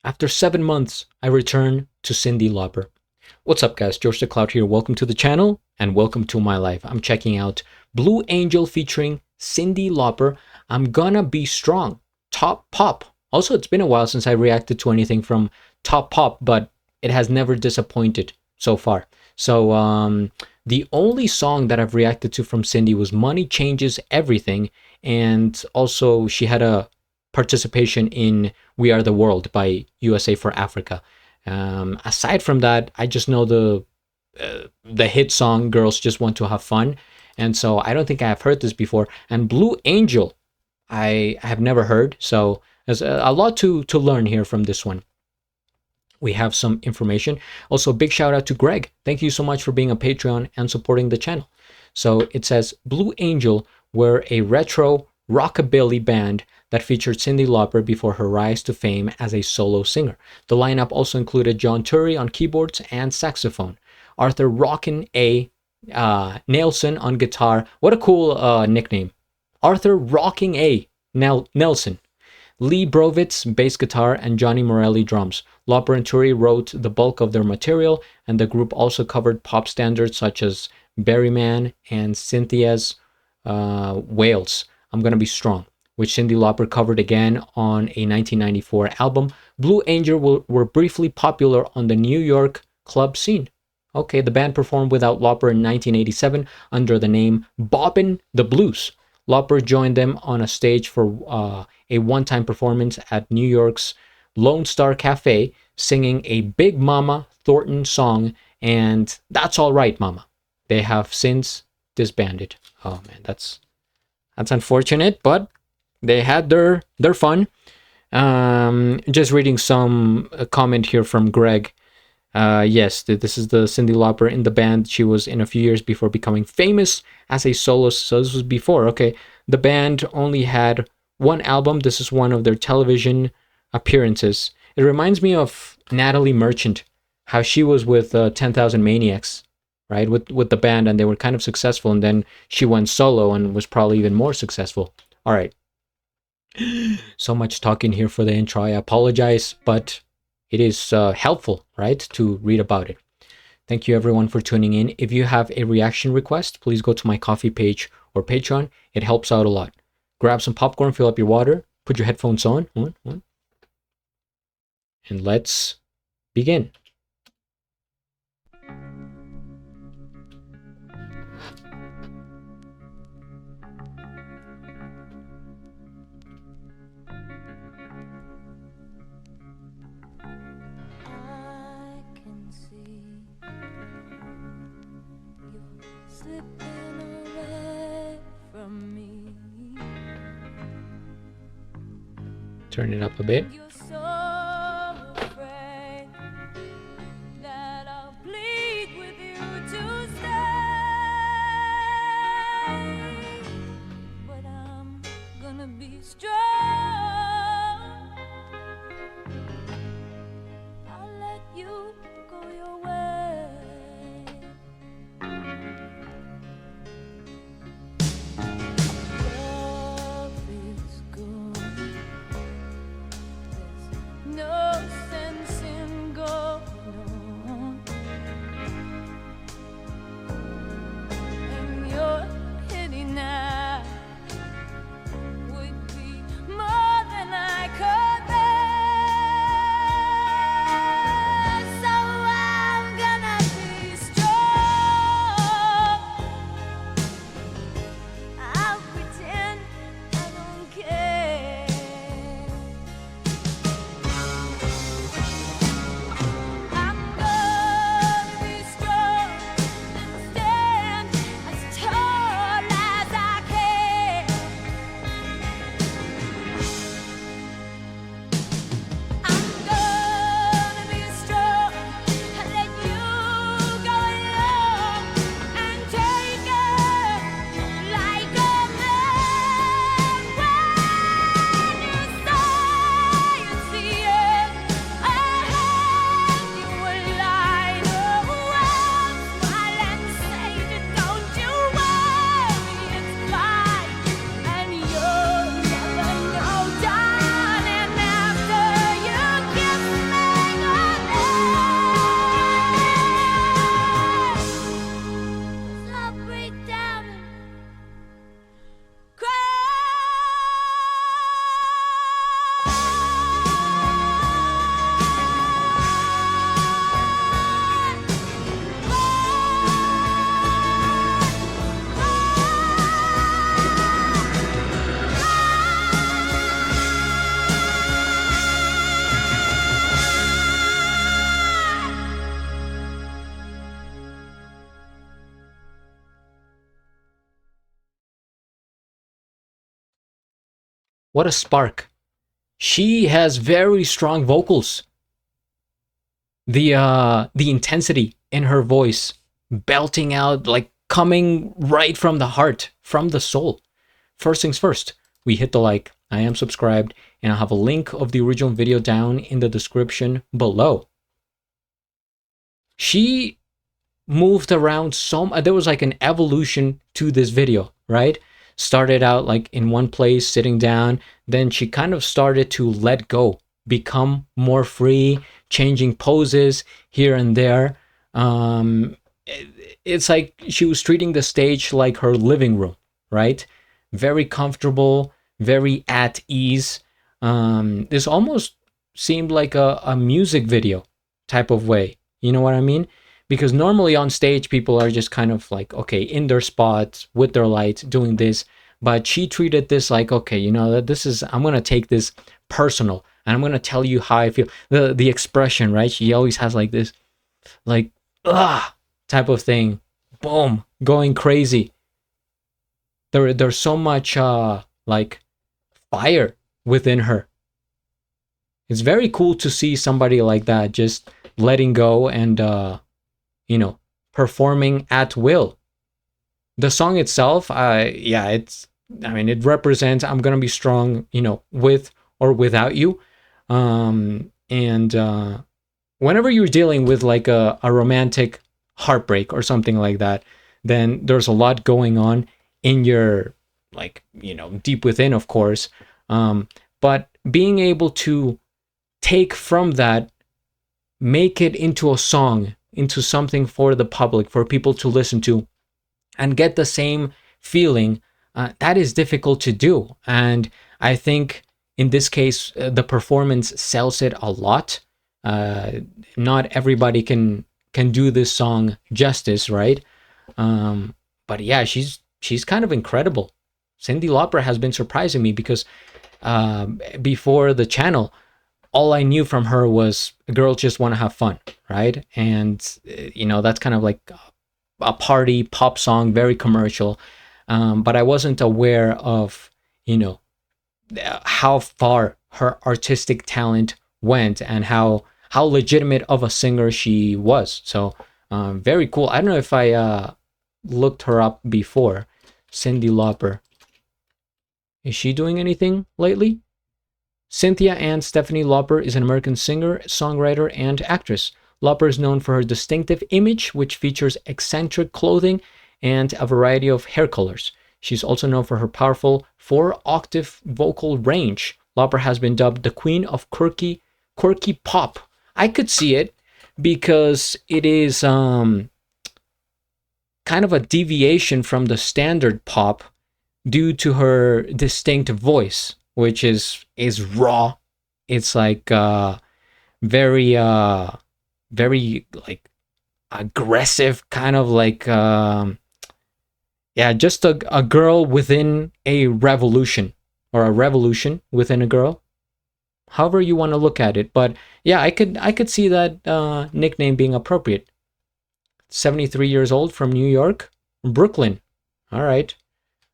After 7 months, I return to Cyndi Lauper. What's up, guys? GeorgeTheCloud here. Welcome to the channel and welcome to my life. I'm checking out Blue Angel featuring Cyndi Lauper. I'm gonna be strong. Top Pop. Also, it's been a while since I reacted to anything from Top Pop, but it has never disappointed so far. So, the only song that I've reacted to from Cyndi was Money Changes Everything, and also she had a participation in We Are the World by USA for Africa. Aside from that, I just know the hit song Girls Just Want to Have Fun, and so I don't think I have heard this before. And Blue Angel, I have never heard, so there's a lot to learn here from this one. We have some information. Also, big shout out to Greg. Thank you so much for being a Patreon and supporting the channel. So it says Blue Angel were a retro rockabilly band that featured Cyndi Lauper before her rise to fame as a solo singer. The lineup also included John Turry on keyboards and saxophone, Arthur Rockin' A. Nelson on guitar. What a cool nickname. Arthur Rocking A. Nelson. Lee Brovitz, bass guitar, and Johnny Morelli, drums. Lauper and Turry wrote the bulk of their material, and the group also covered pop standards such as Berryman and Cynthia's Wales, I'm Gonna Be Strong, which Cyndi Lauper covered again on a 1994 album. Blue Angel were briefly popular on the New York club scene. Okay, the band performed without Lauper in 1987 under the name Bobbin' the Blues. Lauper joined them on a stage for a one-time performance at New York's Lone Star Cafe, singing a Big Mama Thornton song and That's All Right, Mama. They have since disbanded. Oh man, that's unfortunate, but they had their fun. Just reading some comment here from Greg. Yes, this is the Cyndi Lauper in the band. She was in a few years before becoming famous as a soloist. So this was before. Okay, the band only had one album. This is one of their television appearances. It reminds me of Natalie Merchant, how she was with 10,000 Maniacs, right? With the band, and they were kind of successful, and then she went solo and was probably even more successful. All right. So much talking here for the intro. I apologize, but it is helpful, right, to read about it. Thank you everyone for tuning in. If you have a reaction request, please go to my Coffee page or Patreon. It helps out a lot. Grab some popcorn, fill up your water, put your headphones on, and let's begin. Turn it up a bit. what a spark. She has very strong vocals. The intensity in her voice, belting out, like coming right from the heart, from the soul. First things first, we hit the like, I am subscribed, and I'll have a link of the original video down in the description below. She moved around there was like an evolution to this video, right? Started out like in one place, sitting down, then she kind of started to let go, become more free, changing poses here and there. It's like she was treating the stage like her living room, right? Very comfortable, very at ease. This almost seemed like a music video type of way. You know what I mean? Because normally on stage, people are just kind of like, okay, in their spots with their lights doing this. But she treated this like, okay, you know, this is, I'm going to take this personal and I'm going to tell you how I feel. The expression, right? She always has like this, like, type of thing. Boom, going crazy. There's so much like fire within her. It's very cool to see somebody like that just letting go and you know, performing at will. The song itself, yeah, it represents I'm gonna be strong, you know, with or without you. And whenever you're dealing with like a romantic heartbreak or something like that, then there's a lot going on in your, like, you know, deep within, of course. But being able to take from that, make it into a song, into something for the public, for people to listen to and get the same feeling, that is difficult to do. And I think in this case, the performance sells it a lot. Not everybody can do this song justice, right? But yeah, she's kind of incredible. Cyndi Lauper has been surprising me because before the channel, all I knew from her was girls just want to have fun, right? And you know, that's kind of like a party pop song, very commercial. But I wasn't aware of, you know, how far her artistic talent went and how legitimate of a singer she was. So very cool. I don't know if I looked her up before. Cyndi Lauper. Is she doing anything lately? Cynthia Ann Stephanie Lauper is an American singer, songwriter, and actress. Lauper is known for her distinctive image, which features eccentric clothing and a variety of hair colors. She's also known for her powerful 4-octave vocal range. Lauper has been dubbed the queen of quirky pop. I could see it because it is kind of a deviation from the standard pop due to her distinct voice, which is raw. It's like very like aggressive, kind of like yeah, just a girl within a revolution, or a revolution within a girl, however you want to look at it. But yeah, I could see that nickname being appropriate. 73 years old, from New York, Brooklyn. All right.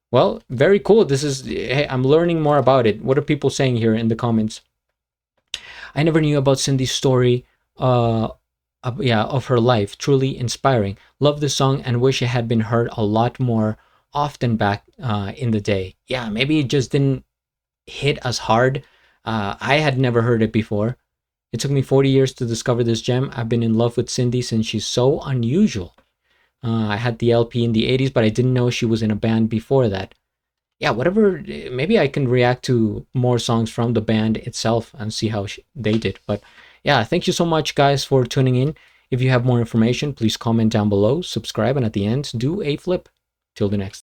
Well, very cool. This is, hey, I'm learning more about it. What are people saying here in the comments? I never knew about Cyndi's story of her life. Truly inspiring. Love this song and wish it had been heard a lot more often back in the day. Yeah, maybe it just didn't hit as hard. I had never heard it before. It took me 40 years to discover this gem. I've been in love with Cyndi since she's so unusual. I had the LP in the 80s, but I didn't know she was in a band before that. Yeah, whatever. Maybe I can react to more songs from the band itself and see how they did. But yeah, thank you so much, guys, for tuning in. If you have more information, please comment down below, subscribe, and at the end, do a flip. Till the next.